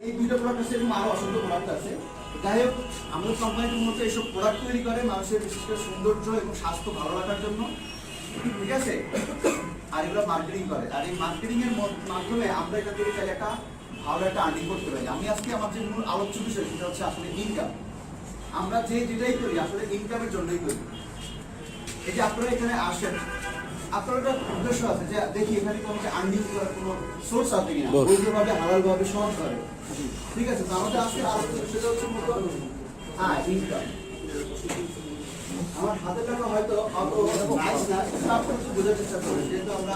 এই দুইটা প্রোডাক্ট আছে এবং আরো অসংখ্য প্রোডাক্ট আছে। যাই হোক, আমাদের কোম্পানিটি মূলত এইসব প্রোডাক্ট তৈরি করে মানুষের বিশেষ করে সৌন্দর্য এবং স্বাস্থ্য ভালো রাখার জন্য, ঠিক আছে। আর এগুলো মার্কেটিং করে, আর এই মার্কেটিং এর মাধ্যমে আমরা এখান থেকে চাইলে একটা ভালো একটা আর্নিং করতে পারি। আমি আজকে আমার যে মূল আলোচ্য বিষয় সেটা হচ্ছে আসলে ইনকাম। আমরা যেটাই করি আসলে ইনকামের জন্যই করি। এই যে আপনারা এখানে আসেন, আপনার একটা উদ্দেশ্য আছে যে দেখি এখানে কোনো আর্নিং করার কোনো সোর্স আছে কিনা, বৈধভাবে হালালভাবে সহজভাবে, ঠিক আছে। তো আমাদের আজকে আলোচনা সেটা হচ্ছে মূলত ইনকাম। আমার হাতে টাকা হয়তো অত নাইস না, কিন্তু আপনারা একটু বোঝার চেষ্টা করবেন, যেহেতু আমরা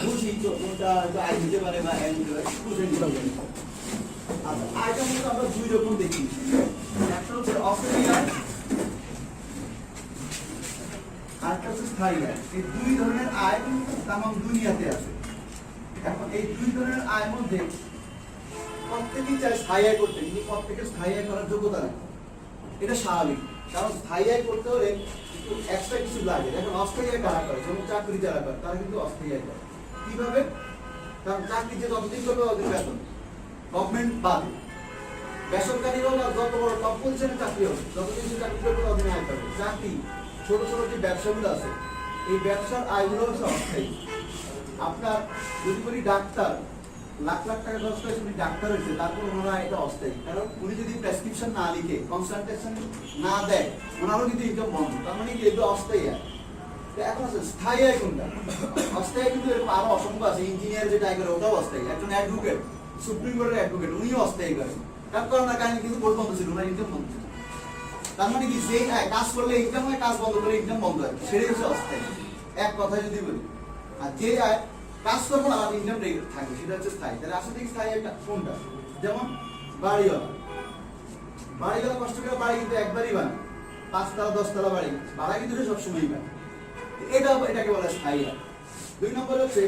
বুঝি কোনটা আয় দিতে পারে বা আয় দিতে পারে, বুঝে নিতে হবে। আচ্ছা, আয়টা মূলত আমরা দুই রকম দেখি, একটা হচ্ছে অস্থায়ী আয়, আরেকটা হচ্ছে স্থায়ী আয়। এই দুই ধরনের আয় তামাম দুনিয়াতে আছে। এখন এই দুই ধরনের আয়ের মধ্যে প্রত্যেকেই চায় স্থায়ী আয় করতে, কিন্তু প্রত্যেকের স্থায়ী আয় করার যোগ্যতা নেই। এটা স্বাভাবিক, কারণ স্থায়ী আয় করতে হলে একটু এক্সট্রা কিছু লাগে। এখন অস্থায়ী আয় কারা করে, যেমন চাকরি যারা করে তারা কিন্তু অস্থায়ী আয় করে। কিভাবে? কারণ চাকরি যে যতদিন করবে ততদিন বেতন, গভর্নমেন্ট বাদে। বেসরকারি হোক আর যত বড় টপ পজিশনের চাকরি হোক, যতদিন সে চাকরি করবে ততদিন আয় পাবে। চাকরি ছোট ছোট যে ব্যবসাগুলো আছে, এই ব্যবসার আয়গুলো হচ্ছে অস্থায়ী। আপনার যদি বলি ডাক্তার, লাখ লাখ টাকা খরচ করে উনি ডাক্তার হয়েছে, তারপর ওনারা এটা অস্থায়ী। কারণ উনি যদি প্রেসক্রিপশন না লিখে, কনসালটেশন না দেয়, ওনারও কিন্তু ইনকাম বন্ধ। তার মানে কি এগুলো অস্থায়ী আয়। এখন আছে স্থায়ী আয় কোনটা? অস্থায়ী কিন্তু এরকম আরো অসংখ্য আছে। ইঞ্জিনিয়ার যেটা আয় করে ওটাও অস্থায়ী। একজন অ্যাডভোকেট, সুপ্রিম কোর্টের অ্যাডভোকেট, উনিও অস্থায়ী করেন। কারণ করোনার কারণে কিন্তু কোর্ট বন্ধ ছিল, ওনার ইনকাম বন্ধ ছিল। তার মানে কি যে কাজ করলে ইনকাম হয়, কাজ বন্ধ করলে ইনকাম বন্ধ হয়, সেটাই হচ্ছে অস্থায়ী। এক কথায় যদি বলি, আর যে কাজ করবো না আর ইনকাম থাকে, সেটা হচ্ছে স্থায়ী। তাহলে আসলে স্থায়ী কোনটা? যেমন বাড়িওয়ালা, বাড়িওয়ালা কষ্ট করে বাড়ি কিন্তু একবারই বানায়, 5 তলা 10 তলা বাড়ি, ভাড়া কিন্তু সবসময়ই পায়। এটাকে বলা হয় স্থায়ী। 2 নম্বর হচ্ছে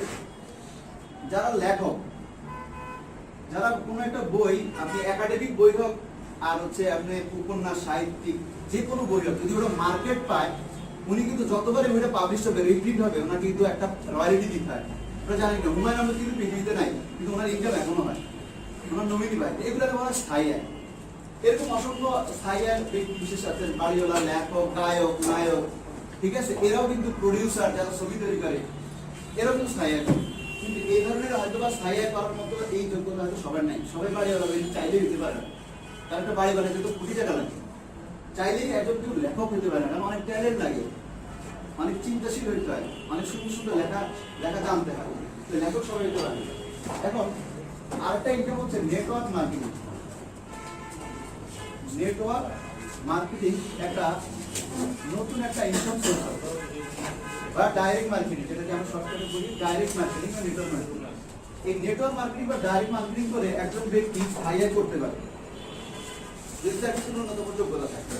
যারা লেখক, যারা কোনো একটা বই, আপনি একাডেমিক বই হোক আর হচ্ছে আপনি উপন্যাস, সাহিত্যিক, যে কোনো বই হোক, যদি ওটা মার্কেট পায়, উনি কিন্তু যতবারই বইটা পাবলিশ হবে, রিপ্রিন্ট হবে, ওনার কিন্তু একটা রয়্যালটি দিতে হয়। আপনারা জানেন না, হুমায়ুন আহমেদ কিন্তু পৃথিবীতে নাই, কিন্তু ওনার ইনকাম এখনো হয়, ওনার নমিনি পায়। এগুলোকে বলা হয় স্থায়ী আয়। এরকম অসংখ্য স্থায়ী আয় ব্যক্তি বিশেষ আছে, বাড়িওয়ালা, লেখক, গায়ক, নায়ক, ঠিক আছে। এরাও কিন্তু প্রডিউসার, যারা ছবি তৈরি করে, এরাও কিন্তু স্থায়ী আয়। কিন্তু এই ধরনের হয়তো বা স্থায়ী আয় করার মতো এই যোগ্যতা হয়তো সবার নাই। সবাই বাড়িওয়ালা চাইলেই হতে পারে না, কারণ একটা বাড়ি বানাতে তো কোটি টাকা লাগে। চাইলেই একজন কেউ লেখক হতে পারে না, কারণ অনেক ট্যালেন্ট লাগে, অনেক চিন্তাশীল হইতে হয়, অনেক সুন্দর সুন্দর লেখা জানতে হয়। তো লেখক সবাই হতে পারে। এখন আরেকটা ইনকাম হচ্ছে নেটওয়ার্ক মার্কেটিং। নেটওয়ার্ক মার্কেটিং একটা নতুন একটা ইনকাম সোর্স বা ডাইরেক্ট মার্কেটিং, যেটাকে আমরা শর্টকাটে বলি ডাইরেক্ট মার্কেটিং বা নেটওয়ার্ক মার্কেটিং। এই নেটওয়ার্ক মার্কেটিং বা ডাইরেক্ট মার্কেটিং করে একজন ব্যক্তি স্থায়ী আয় করতে পারে, যদি তার কিছু ন্যূনতম যোগ্যতা থাকে।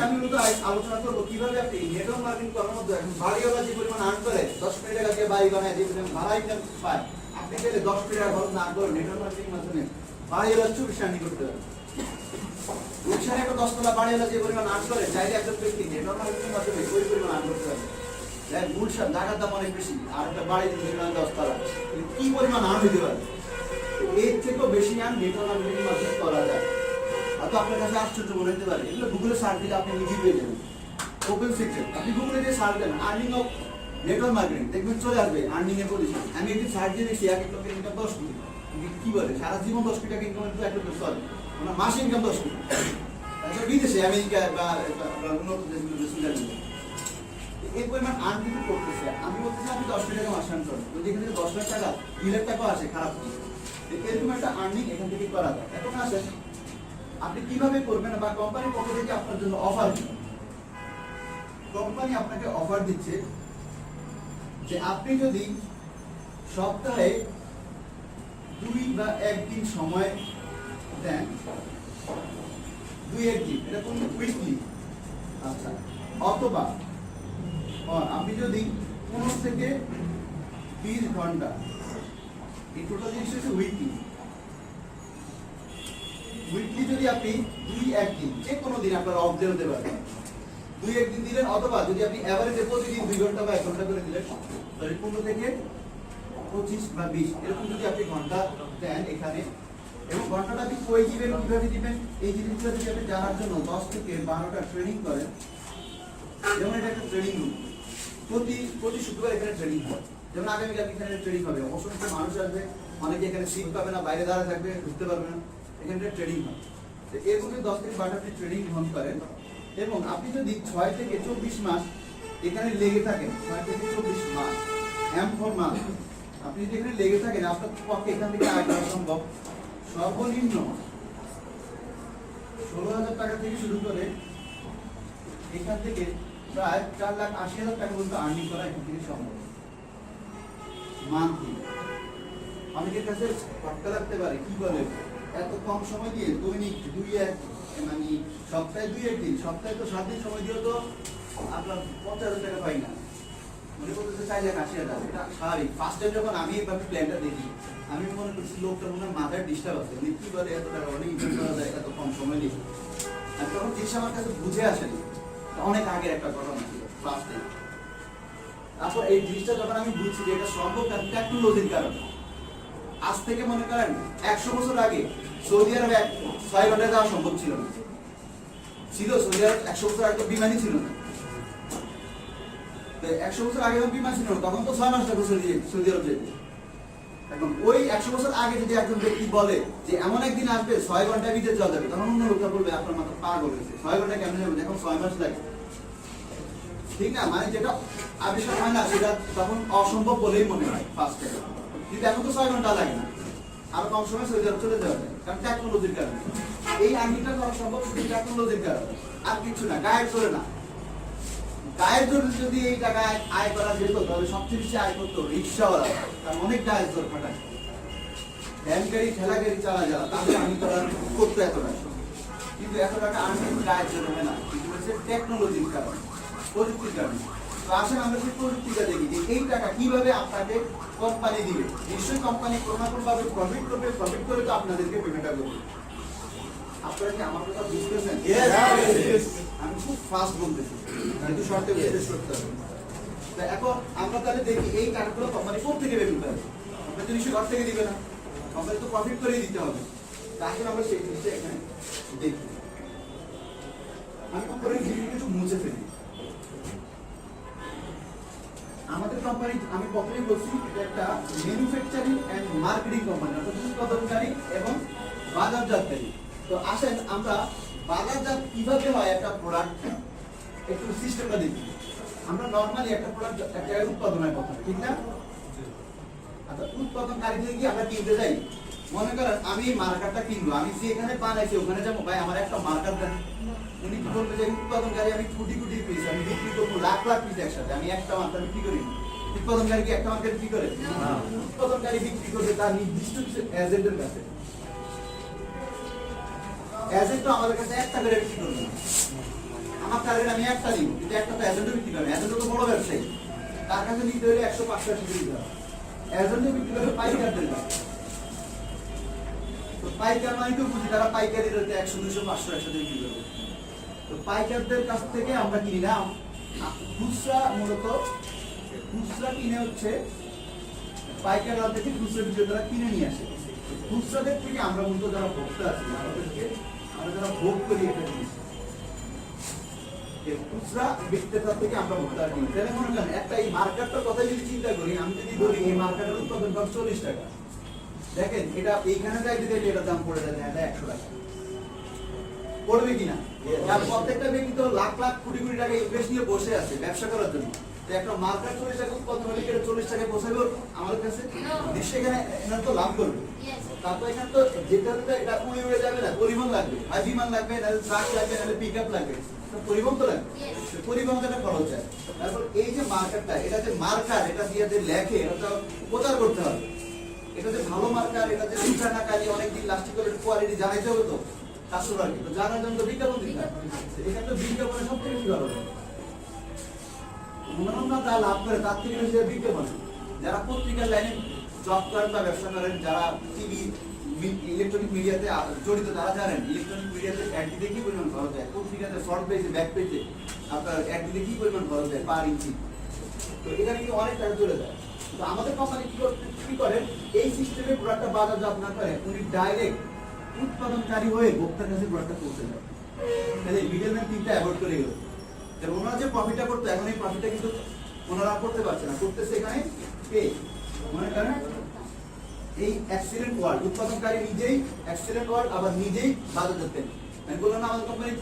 আমি মূলত আলোচনা করবো কিভাবে আপনি নেটওয়ার্ক মার্কেটিং করার মধ্যে এখন বাড়িওয়ালা যে পরিমাণ আর্ন করে, 10 কোটি টাকা দিয়ে বাড়ি বানায়, যে পরিমাণ ভাড়া ইনকাম পায়, আপনি চাইলে 10 কোটি টাকা খরচ না করে নেটওয়ার্ক মার্কেটিং মাধ্যমে বাড়িওয়ালা 24 আর্নিং করতে পারেন। গুলশানে একটা 10 তলা বাড়িওয়ালা যে পরিমাণ আর্ন করে, চাইলে একজন ব্যক্তি নেটওয়ার্ক মার্কেটিং মাধ্যমে ওই পরিমাণ আর্ন করতে পারে। দেখ গুলশান ঢাকার দাম অনেক বেশি, আর একটা বাড়ি 10 তলা, কি পরিমাণ আর্ন হতে পারে? এর থেকেও বেশি আর্ন নেটওয়ার্ক মার্কেটিং মাধ্যমে করা যায়। হয়তো আপনার কাছে আশ্চর্য মনে হতে পারে, এগুলো গুগলে সার্চ দিলে আপনি নিজেই পেয়ে যাবেন। ওপেন সেকশন, আপনি গুগলে দিয়ে সার্চ দেন আর্নিং অফ নেটওয়ার্ক মার্কেটিং, দেখবেন চলে আসবে আর্নিং এর পজিশন। আমি একদিন সার্চ দিয়ে দেখছি এক লোকের ইনকাম 10 কোটি। কি বলে সারা জীবন 10 কোটি টাকা ইনকাম করতে এক লোকের, সরি ওনার মাসে ইনকাম 10 কোটি। আচ্ছা বিদেশে আমেরিকা বা উন্নত দেশগুলো, সুইজারল্যান্ডে এই পরিমাণ আর্ন কিন্তু করতেছে। আমি বলতেছি আপনি 10 কোটি টাকা মাসে আর্ন করেন, যদি এখানে 10 লাখ টাকা 2 লাখ টাকা আসে, খারাপ কি? এরকম একটা আর্নিং এখান থেকে করা যায়। এখন আসেন আপনি কিভাবে করবেন, বা কোম্পানির পক্ষ থেকে আপনার জন্য অফার কি? কোম্পানি আপনাকে অফার দিচ্ছে যে আপনি যদি সপ্তাহে 2 বা 1 দিন সময় দেন, 2-1 দিন, এটা কোন উইকলি, আচ্ছা, অথবা আপনি যদি 15 থেকে 20 ঘন্টা, এই টোটাল জিনিস হচ্ছে উইকলি যদি আপনি 2-1 দিন, যে কোনো দিন আপনার অফ ডে হতে পারে, 2-1 দিন দিলেন, অথবা যদি আপনি এভারেজে প্রতিদিন 2 ঘন্টা বা 1 ঘন্টা করে দিলেন, তাহলে 15 থেকে 25 বা 20 এরকম যদি আপনি ঘন্টা দেন এখানে, এবং ঘন্টাটা আপনি কই দিবেন, কিভাবে দিবেন, এই জিনিসগুলো যদি আপনি জানার জন্য 10 থেকে 12টা ট্রেনিং করেন, যেমন এটা একটা ট্রেনিং রুম, প্রতি শুক্রবার এখানে ট্রেনিং হয়। যেমন আগামীকাল এখানে ট্রেনিং হবে, অসংখ্য মানুষ আসবে, অনেকে এখানে সিট পাবে না, বাইরে দাঁড়া থাকবে, বুঝতে পারবে না, এখানে ট্রেনিং হয়। তো এরকম 10 থেকে 12টা আপনি ট্রেনিং গ্রহণ করেন, এবং আপনি যদি 6 থেকে 24 মাস এখানে লেগে থাকেন, 6 থেকে 24 মাস M4 মাস আপনি যদি এখানে লেগে থাকেন, আপনার পক্ষে এখান থেকে আয় করা সম্ভব সর্বনিম্ন 16,000 টাকা থেকে শুরু করে এখান থেকে প্রায় 4,80,000 টাকা পর্যন্ত আর্নিং করা এখান থেকে সম্ভব মান্থলি। অনেকের কাছে খটকা লাগতে পারে, কি বলে এত কম সময় দিয়ে দৈনিক 2-1 মানে সপ্তাহে 2-1 দিন, সপ্তাহে তো 7 দিন সময় দিয়েও তো আপনার 50,000 টাকা পাই না, মনে করতেছে 4,80,000। এটা স্বাভাবিক। ফার্স্ট টাইম যখন আমি এইভাবে প্ল্যানটা দেখি, আমি মনে করছি লোকটা মনে হয় মাথায় ডিস্টার্ব আছে, মানে কি বলে এত টাকা অনেক ইনভেস্ট করা যায় এত কম সময় দিয়ে। আর তখন জিনিস আমার কাছে বুঝে আসেনি, অনেক আগের একটা ঘটনা ছিল ফার্স্ট টাইম। তারপর এই জিনিসটা যখন আমি বুঝছি যে এটা সম্ভব টেকনোলজির কারণে। আজ থেকে মনে করেন 100 বছর আগে সৌদি আরবে 6 ঘন্টায় যাওয়া সম্ভব ছিল না, সৌদি আরব 100 বছর আগে তো বিমানই ছিল না। 100 বছর আগে যখন বিমান ছিল না, তখন তো 6 মাস লাগতো সৌদি আরব যেতে। এখন ওই 100 বছর আগে যদি একজন ব্যক্তি বলে যে এমন একদিন আসবে 6 ঘন্টায় বিদেশ যাওয়া যাবে, তখন অন্য লোকটা বলবে আপনার মাথা পাগল হয়েছে, 6 ঘন্টা কেমন যাবে, এখন 6 মাস লাগে, ঠিক না? মানে যেটা আবিষ্কার হয় না সেটা তখন অসম্ভব বলেই মনে হয় ফার্স্ট টাইম। কিন্তু এখন তো 6 ঘন্টা লাগে না, আরো কম সময় সৌদি আরব চলে যাওয়া যায়, কারণ টেকনোলজির কারণে। এই আর্নিংটা করা সম্ভব শুধু টেকনোলজির কারণে, আর কিছু না, গায়ের জোরে না। গায়ের জোরে যদি এই টাকা আয় করা যেত, তাহলে সবচেয়ে বেশি আয় করতো রিক্সাওয়ালা, কারণ অনেক গায়ের জোর খাটায়। ভ্যান গাড়ি, ঠেলা গাড়ি চালা যারা, তাদের আর্নিং করা করতো এত টাকা, কিন্তু এত টাকা আর্নিং গায়ের জোরে হয় না, কিন্তু হচ্ছে টেকনোলজির কারণে, প্রযুক্তির কারণে। তো আসেন আমরা সেই প্রযুক্তিটা দেখি যে এই টাকা কিভাবে আপনাকে কোম্পানি দিবে। নিশ্চয়ই কোম্পানি কোনো না কোনো ভাবে প্রফিট করবে, প্রফিট করে তো আপনাদেরকে পেমেন্টটা করবে। আপনারা কি আমার কথা বুঝতেছেন? আমি খুব ফাস্ট বলতেছি, কিন্তু শর্টে শেষ করতে হবে। এখন আমরা তাহলে দেখি এই টাকাগুলো কোম্পানি কোথা থেকে বের করতে হবে। কোম্পানি তো নিশ্চয়ই ঘর থেকে দিবে না, কোম্পানি তো প্রফিট করেই দিতে হবে। তাহলে আমরা সেই জিনিসটা এখানে দেখি। আমি কোম্পানির জিনিস কিছু মুছে ফেলি। আমাদের কোম্পানি, আমি প্রথমেই বলছি, এটা একটা ম্যানুফ্যাকচারিং এন্ড মার্কেটিং কোম্পানি, অর্থাৎ উৎপাদনকারী এবং বাজারজাতকারী। তো আসেন আমরা বাজারজাত কিভাবে হয় একটা প্রোডাক্ট, একটু সিস্টেমটা দেখি। আমরা নরমালি একটা প্রোডাক্ট একটা জায়গায় উৎপাদন হয় প্রথমে, ঠিক না? আচ্ছা, উৎপাদনকারী থেকে কি আমরা কিনতে যাই? মনে করেন আমি মার্কারটা কিনবো, আমি যে এখানে বানাইছি ওখানে যাবো, ভাই আমার একটা মার্কার দেন। উনি কি বলবে যে উৎপাদনকারী আমি কোটি কোটি পিস আমি বিক্রি করবো, লাখ লাখ পিস একসাথে, আমি একটা মার্কার বিক্রি করি। উৎপাদনকারী কি একটা মার্কার বিক্রি করে? উৎপাদনকারী বিক্রি করবে তার নির্দিষ্ট কিছু এজেন্টের কাছে। এজেন্ট তো আমাদের কাছে একটা করে বিক্রি করবে না, আমার টার্গেট আমি একটা দিব, কিন্তু একটা তো এজেন্টও বিক্রি করবে। এজেন্ট তো বড় ব্যবসায়ী, তার কাছে নিতে হলে 100-500 দিতে হবে। এজেন্টও বিক্রি করবে পাইকারদের কাছে। তো পাইকার মানে তো বুঝি তারা পাইকারি রেটে 100-200-500 একসাথে বিক্রি করবে। তো পাইকারদের কাছ থেকে আমরা কিনি না, খুচরা মূলত খুচরা কিনে হচ্ছে পাইকাররা থেকে খুচরা বিক্রেতারা কিনে নিয়ে আসে। খুচরাদের থেকে আমরা মূলত যারা ভোক্তা আছি, আমরা যারা ভোগ করি একটা জিনিস, খুচরা বিক্রেতা থেকে আমরা ভোক্তা কিনি। তাহলে মনে করেন একটা এই মার্কেটটার কথা যদি চিন্তা করি, আমি যদি ধরি এই মার্কেটের উৎপাদন খরচ 40 টাকা, দেখেন এটা এইখানে যাই যদি এটার দাম পড়ে যায় 100 টাকা, পড়বে কিনা? আর প্রত্যেকটা ব্যক্তি তো লাখ লাখ কোটি কোটি টাকা ইনভেস্ট নিয়ে বসে আছে ব্যবসা করার জন্য। তো একটা মার্কেট 40 টাকা উৎপাদন হলে এটা 40 টাকায় পৌঁছাবে আমার কাছে, নিশ্চয়ই এখানে এনারা তো লাভ করবে। তারপর এখানে তো যেটা এটা উড়ে যাবে না, পরিবহন লাগবে, আর বিমান লাগবে, নাহলে ট্রাক লাগবে, নাহলে পিক আপ লাগবে, পরিবহন তো লাগবে, পরিবহন একটা খরচ হয়। তারপর এই যে মার্কেটটা, এটা যে মার্কার, এটা দিয়ে যে লেখে, এটা তো প্রচার করতে হবে। এটা যে ভালো মার্কার, এটা যে সুচানা কালি অনেকদিন লাস্টিং করে কোয়ালিটি জানাইতে হবে তো কাস্টমারকে, তো জানার জন্য তো বিজ্ঞাপন দিতে হয়। এখানে তো বিজ্ঞাপনে সব থেকে ভালো হয়, মনোরঞ্জন যা লাভ করে তার থেকে বেশি বিজ্ঞাপন। যারা পত্রিকার লাইনে জব করেন বা ব্যবসা করেন, যারা টিভি ইলেকট্রনিক মিডিয়াতে জড়িত, তারা জানেন ইলেকট্রনিক মিডিয়াতে অ্যাড দিতে কি পরিমাণ খরচ হয়, পত্রিকাতে ফ্রন্ট পেজে ব্যাক পেজে আপনার অ্যাড দিতে কি পরিমাণ খরচ হয় পার ইঞ্চি। তো এখানে কিন্তু অনেক টাকা চলে যায়। তো আমাদের কোম্পানি কি করে এই সিস্টেমে প্রোডাক্টটা বাজারজাত না করে উনি ডাইরেক্ট উৎপাদনকারী হয়ে ভোক্তার কাছে প্রোডাক্টটা পৌঁছে যায়। তাহলে মিডলম্যান তিনটা অ্যাভয়েড করে গেল। তাহলে ওনারা যে প্রফিটটা করতো এখন এই প্রফিটটা কিন্তু ওনারা করতে পারছে না, করতেছে এখানে কে মনে করেন এই এক্সিলেন্ট ওয়ার্ল্ড উৎপাদনকারী নিজেই এক্সিলেন্ট ওয়ার্ল্ড আবার নিজেই বাজারজাত করে। আমি বললাম না আমাদের কোম্পানি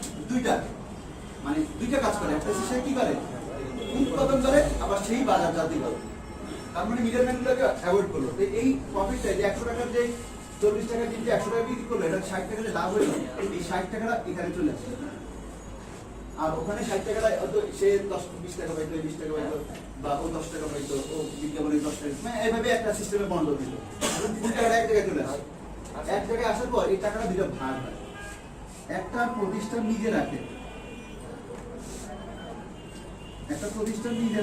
দুইটা কাজ করে, একটা সে কি করে উৎপাদন করে আবার সেই বাজারজাতি করে। তার মানে মিডলম্যানগুলোকে অ্যাভয়েড করলো। তো এই প্রফিটটা যে 100 টাকার যে 40 টাকা কিনতে 100 টাকা বিক্রি করলো, এটা 60 টাকা যে লাভ হলো, এই 60 টাকাটা এখানে চলে আসে। আর ওখানে 60 টাকাটা হয়তো সে 10-20 টাকা পাইতো, 20 টাকা পাইতো, বা ও 10 টাকা পাইতো, ও বিজ্ঞাপনে 10 টাকা, মানে এইভাবে একটা সিস্টেমে বন্ধ দিল। এখন ফুল টাকাটা এক জায়গায় চলে আসে। এক জায়গায় আসার পর এই টাকাটা দুটো ভাগ হয়। একটা প্রতিষ্ঠান নিজে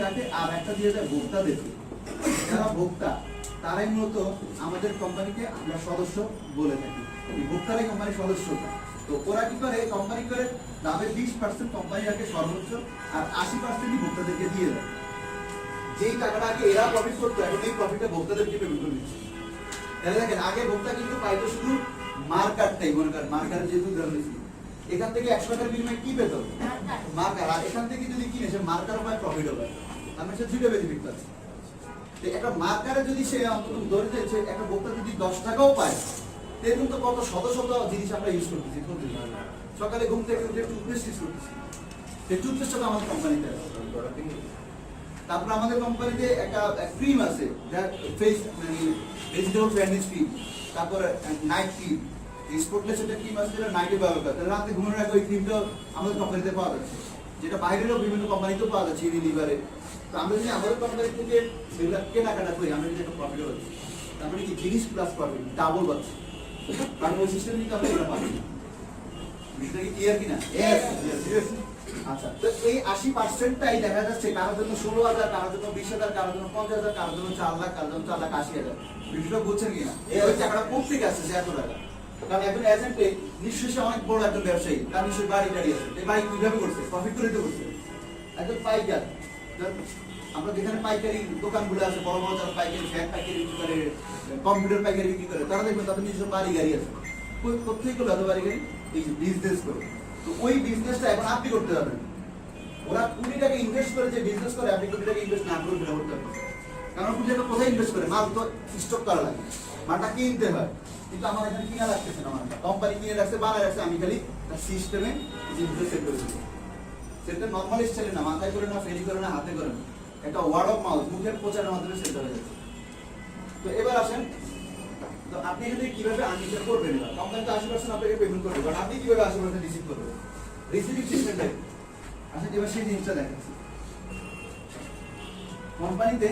রাখে, আর একটা দিয়ে যায় ভোক্তাদেরকে। যারা ভোক্তা তারাই মূলত আমাদের কোম্পানিকে আমরা সদস্য বলে থাকি। এই ভোক্তারাই কোম্পানির সদস্য। তো ওরা কি করে কোম্পানি করে লাভের 20% কোম্পানি রাখে সর্বোচ্চ, আর 80%ই ভোক্তাদেরকে দিয়ে দেয়। যেই টাকাটা আগে এরা প্রফিট করতো এখন এই প্রফিটটা ভোক্তাদেরকে পেমেন্ট করে দিচ্ছে। তাহলে দেখেন আগে ভোক্তা কিন্তু পাইতো শুধু মার্কারটাই, মনে করেন মার্কার যেহেতু ধরে নিয়েছি এখান থেকে 100 টাকার বিনিময়ে কি পেত মার্কার, আর এখান থেকে যদি কিনে সে মার্কারও পায় প্রফিটও পায়, আমি সে দুইটা বেনিফিট পাচ্ছে। একটা মার্কারে যদি সে অন্তত ধরে যাচ্ছে একটা ভোক্তা যদি 10 টাকাও পায়, দেখুন তো কত শত শত জিনিস আমরা ইউজ করতেছি। সকালে ঘুম থেকে উঠে টুথপেস্ট ইউজ করতেছি, সেই টুথপেস্টটা আমাদের কোম্পানিতে আছে। তারপর আমাদের কোম্পানিতে একটা ক্রিম আছে যা ফেস মানে ভেজিটেবল ফ্রেন্ডলি ক্রিম, তারপর নাইট ক্রিম, স্পটলেস একটা ক্রিম আছে যেটা নাইটে ব্যবহার করে, তাহলে রাতে ঘুমানোর আগে ওই ক্রিমটা আমাদের কোম্পানিতে পাওয়া যাচ্ছে, যেটা বাইরেরও বিভিন্ন কোম্পানিতেও পাওয়া যাচ্ছে লিভারে। তো আমরা যদি আমাদের কোম্পানি থেকে সেগুলো কেনাকাটা করি আমরা যদি একটা প্রফিট হচ্ছে, তার মানে কি জিনিস প্লাস প্রফিট ডাবল পাচ্ছি, কারণ ওই সিস্টেম কিন্তু আমরা এটা পাচ্ছি। বিষয়টা কি ক্লিয়ার কিনা? আচ্ছা, তো এই 80%টাই দেখা যাচ্ছে কারোর জন্য 16,000, কারোর জন্য 20,000, কারোর জন্য 50,000, কারোর জন্য 4 লাখ, কারোর জন্য 4,80,000। বিষয়টা বুঝছেন কিনা? এই টাকাটা কোথেকে আসছে যে এত টাকা? কারণ একজন এজেন্টে নিশ্চয়ই অনেক বড় একজন ব্যবসায়ী, তার নিশ্চয়ই বাড়ি গাড়ি আছে, এই বাড়ি কিভাবে করছে? প্রফিট করে তো করছে। একজন পাইকার, আমরা যেখানে পাইকারি দোকানগুলো আছে বড় বড় যারা পাইকারি ফ্যাট পাইকারি বিক্রি করে, কম্পিউটার পাইকারি বিক্রি করে, তারা দেখবেন তাদের নিজস্ব বাড়ি গাড়ি আছে। কোথেকে করলো এত বাড়ি গাড়ি? এই বিজনেস করে। তো ওই বিজনেসটা এখন আপনি করতে যাবেন, ওরা 20 টাকা ইনভেস্ট করে যে বিজনেস করে, আপনি 20 টাকা ইনভেস্ট না করে করতে পারবেন। কারণ 20 টাকা কোথায় ইনভেস্ট করে? মাল তো স্টক করা লাগে, মালটা কিনতে হয়, কিন্তু আমার এখানে কিনা লাগতেছে না, মালটা কোম্পানি কিনে রাখছে, বানায় রাখছে, আমি খালি সিস্টেমে জিনিসগুলো সেট করে দিচ্ছি। সেটা নর্মাল স্টাইলে না, মাথায় করে না, ফেরি করে না, হাতে করে না, একটা ওয়ার্ড অফ মাউথ, মুখের প্রচারের মাধ্যমে সেট হয়ে যাচ্ছে। তো এবার আসেন, তো আপনি এখানে কিভাবে আর্নিংটা করবেন? এবার কোম্পানি তো 80% আপনাকে পেমেন্ট করবে, বাট আপনি কিভাবে 80% রিসিভ করবেন? রিসিভিং সিস্টেমটা আসলে এবার সেই জিনিসটা দেখাচ্ছি। কোম্পানিতে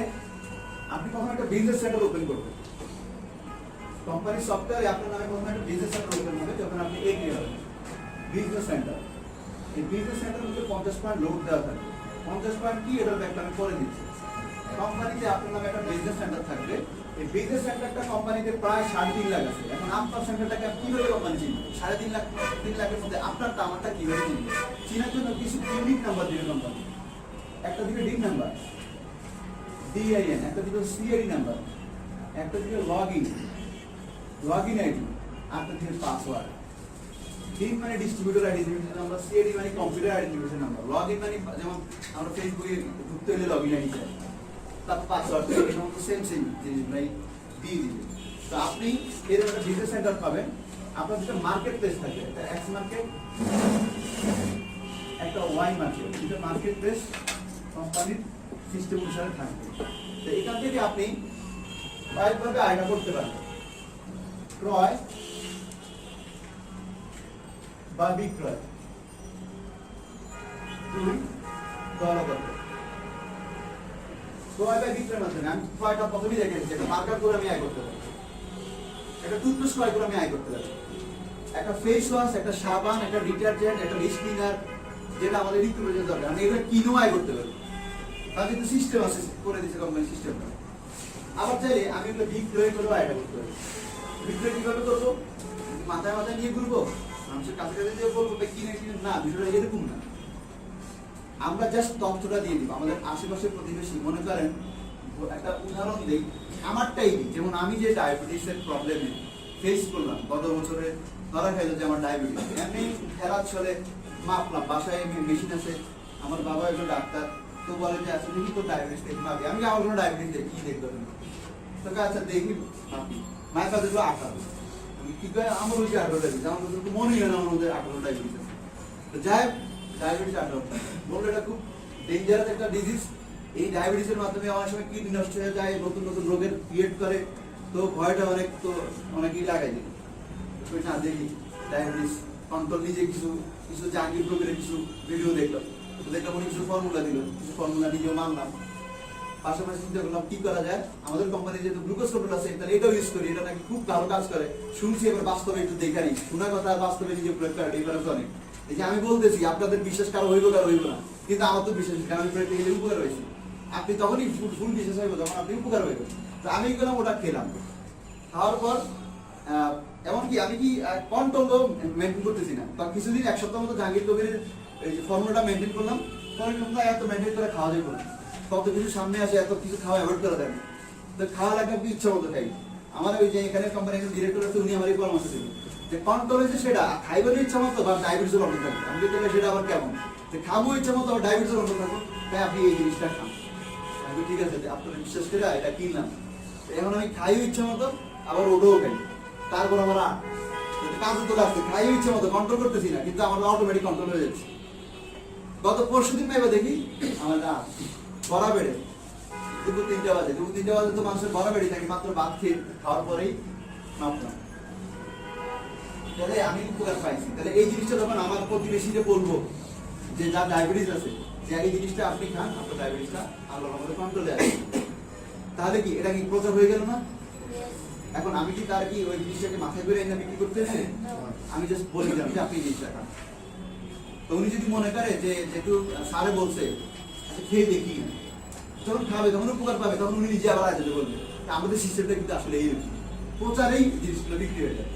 আপনি কখনো একটা বিজনেস সেন্টার ওপেন করবেন, কোম্পানির সফটওয়্যারে আপনার নামে কখনো একটা বিজনেস সেন্টার ওপেন হবে, যখন আপনি এগ্রি হবেন বিজনেস সেন্টার। এই বিজনেস সেন্টারের মধ্যে 50 পয়েন্ট লোড দেওয়া থাকে। 50 পয়েন্ট কি এটার ব্যাখ্যা আমি করে দিচ্ছি। কোম্পানিতে আপনার নামে একটা বিজনেস সেন্টার থাকবে, এই বিজনেস সেন্টারটা কোম্পানিতে প্রায় 3.5 লাখ আছে। এখন আপনার সেন্টারটাকে কিভাবে কোম্পানি চিনবে? 3.5 লাখ 3 লাখের মধ্যে আপনারটা আমারটা কিভাবে চিনবে? চিনার জন্য কিছু ইউনিক নাম্বার দিবে কোম্পানি। একটা দিবে ডিন নাম্বার, ডিআইএন, একটা দিবে সিআইডি নাম্বার, একটা দিবে লগইন আইডি, একটা দিবে পাসওয়ার্ড। ডিন মানে ডিস্ট্রিবিউটর আইডেন্টিফিকেশন নাম্বার, সিআইডি মানে কম্পিউটার আইডেন্টিফিকেশন নাম্বার, লগইন মানে যেমন আমরা ফেসবুকে ঢুকতে হলে লগইন আইডি চাই, তারপর পাসওয়ার্ড সেম জিনিস ভাই দিয়ে দিবে। তো আপনি এরকম একটা বিজনেস সেন্টার পাবেন, আপনার যেটা মার্কেট প্লেস থাকবে, একটা এক্স মার্কেট, একটা ওয়াই মার্কেট, যেটা মার্কেট প্লেস কোম্পানির সিস্টেম অনুসারে থাকবে। তো এখান থেকে আপনি কয়েকভাবে আয়না করতে পারবেন, ক্রয় বা বিক্রয়, দরপত্র। ক্রয় বা বিক্রয়ের মাধ্যমে আমি ক্রয়টা প্রথমেই দেখে দিচ্ছি, একটা মার্কার করে আমি আয় করতে পারি, একটা টুথপেস্ট ক্রয় করে আমি আয় করতে পারি, একটা ফেস ওয়াশ, একটা সাবান, একটা ডিটারজেন্ট, একটা ডিশ ক্লিনার, যেটা আমাদের নিত্য প্রয়োজনীয় দরকার, আমি এগুলো কিনেও আয় করতে পারি। তার কিন্তু সিস্টেম আছে, করে দিচ্ছে কোম্পানি সিস্টেমটা। আবার চাইলে আমি এগুলো বিক্রয় করেও আয়টা করতে পারি। বিক্রয় কিভাবে করবো? মাথায় মাথায় নিয়ে ঘুরবো, মানুষের কাছে কাছে দিয়ে বলবো কিনে না, বিষয়টা এরকম না। আমরা জাস্ট তথ্যটা দিয়ে দিব। আমাদের আশেপাশের প্রতিবেশী, মনে করেন একটা উদাহরণ দিই, আমারটাই দিই। যেমন আমি যে ডায়াবেটিসের প্রবলেমে ফেস করলাম গত বছরে, ধরা খাইলো যে আমার ডায়াবেটিস, এমনি খেলার ছলে মাপলাম, বাসায় মেশিন আছে, আমার বাবা একজন ডাক্তার, তো বলে যে আচ্ছা দেখি তোর ডায়াবেটিস দেখি মাপি। আমি আমার কোনো ডায়াবেটিস দেখি, কি দেখবো তুমি? তোকে আচ্ছা দেখি মাপি, মায়ের কাছে দেখলো 18। আমি কি করে আমার ওই যে 18 ডায়াবেটিস, আমার তো মনেই হয় না আমার মধ্যে 18 ডায়াবেটিস আছে। তো যাই হোক, ডায়াবেটিস 18 বললো এটা খুব ডেঞ্জারাস একটা ডিজিজ। এই ডায়াবেটিসের মাধ্যমে অনেক সময় কিডনি নষ্ট হয়ে যায়, নতুন নতুন রোগের ক্রিয়েট করে, তো ভয়টা অনেক, তো অনেকেই লাগাই দিল। না দেখি ডায়াবেটিস কন্ট্রোল, নিজে কিছু কিছু জাহাঙ্গীর প্রবীরের কিছু ভিডিও দেখলাম, তো দেখলাম উনি কিছু ফর্মুলা দিল, কিছু ফর্মুলা নিজেও মানলাম। পাশাপাশি চিন্তা করলাম কি করা যায়, আমাদের কোম্পানি যেহেতু গ্লুকোজ কন্ট্রোল আছে, তাহলে এটাও ইউজ করি, এটা নাকি খুব ভালো কাজ করে। শুনছি এবার বাস্তবে একটু দেখারি, শোনা কথা বাস্তবে নিজে প্রয়োগ করা ডিফারেন্স অনেক। এই যে আমি বলতেছি আপনাদের বিশ্বাস কারো হইব কারো হইব না, কিন্তু আমার তো বিশ্বাস, কারণ আমি প্র্যাকটিক্যালি উপকার হয়েছি। আপনি তখনই ফুল বিশ্বাস হইব যখন আপনি উপকার হইব। তো আমি গেলাম ওটা খেলাম, খাওয়ার পর এমনকি আমি কি কন্ট্রোলও মেনটেন করতেছি না। তো কিছুদিন এক সপ্তাহ মতো জাহাঙ্গীর কবিরের এই ফর্মুলাটা মেনটেন করলাম, পরে এত মেনটেন করে খাওয়া যাবে না, কত কিছু সামনে আসে, এত কিছু খাওয়া অ্যাভয়েড করা যায় না। তো খাওয়া লাগবে আপনি ইচ্ছা মতো খাই। আমার ওই যে এখানে কোম্পানির একজন ডিরেক্টর আছে, উনি আমার এই পরামর্শ দিলেন যে কন্ট্রোল হয়েছে সেটা খাইবেন ইচ্ছা মতো বা ডায়াবেটিসের অন্য থাকবে। আমি যদি সেটা আবার কেমন যে খাবো ইচ্ছা মতো আবার ডায়াবেটিসের অন্য থাকবো, তাই আপনি এই জিনিসটা খান। আমি ঠিক আছে আপনারা বিশ্বাস করে এটা কিনলাম, এখন আমি খাইও ইচ্ছা মতো আবার ওটাও খাই, তারপর আমার কাজও তো লাগছে, খাইও ইচ্ছা মতো কন্ট্রোল করতেছি না, কিন্তু আমার অটোমেটিক কন্ট্রোল হয়ে যাচ্ছে। গত পরশুদিন পাইবা দেখি আমার রাত বড়া বেড়ে দুপুর 3টা বাজে, দুপুর 3টা বাজে তো মানুষের বড়া বেড়ে থাকে, মাত্র ভাত খেয়ে খাওয়ার পরেই মাপলাম। তাহলে আমি উপকার পাইছি। তাহলে এই জিনিসটা যখন আমার প্রতিবেশীকে বলবো যে যার ডায়াবেটিস আছে, যে এই জিনিসটা আপনি খান, আপনার ডায়াবেটিসটা আল্লাহর রহমতে কন্ট্রোলে আছে, তাহলে কি এটা কি প্রচার হয়ে গেল না? এখন আমি কি তার কি ওই জিনিসটাকে মাথায় করে এনে বিক্রি করতেছি? আমি জাস্ট বলে দিলাম যে আপনি এই জিনিসটা খান। তো উনি যদি মনে করে যে যেহেতু স্যারে বলছে আচ্ছা খেয়ে দেখি, যখন খাবে তখন উপকার পাবে, তখন উনি নিজে আবার আসতে বলবে। আমাদের সিস্টেমটা কিন্তু আসলে এইরকম, প্রচারেই জিনিসগুলো বিক্রি হয়ে যায়।